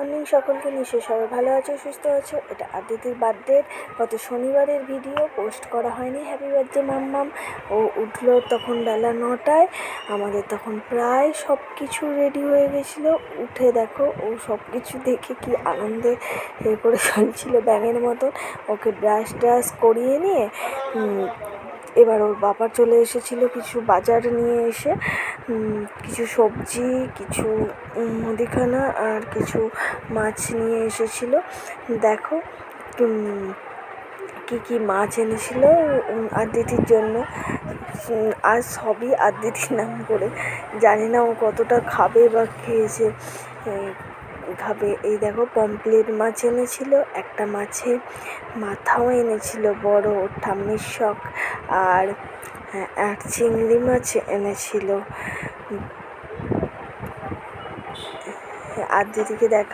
Morning সকলকে, নিশ্চয়ই সবাই ভালো আছো, সুস্থ আছো। এটা আদিতির বার্থডে গত শনিবারের ভিডিও, পোস্ট করা হয়নি। হ্যাপি বার্থডে মাম্মাম। ও উঠলো তখন বেলা 9টায়। আমাদের তখন প্রায় সব কিছু রেডি হয়ে গেছিলো। উঠে দেখো ও সব কিছু দেখে কি আনন্দে করে চলছিল ব্যাঙের মতন। ওকে ব্রাশ করিয়ে নিয়ে এবার ওর বাবা চলে এসেছিলো কিছু বাজার নিয়ে এসে, কিছু সবজি, কিছু মুদিখানা আর কিছু মাছ নিয়ে এসেছিলো। দেখো কি মাছ এনেছিল আদিতির জন্য। আর সবই আদিতির নাম করে, জানি না ও কতটা খাবে বা খেয়েছে খাবে। এই দেখো পমপ্লেট মাছ এনেছিল, একটা মাছের মাথাও এনেছিল বড়, ওর ঠাম্মির শখ। আর চিংড়ি মাছ এনেছিল। আদিতিকে দেখা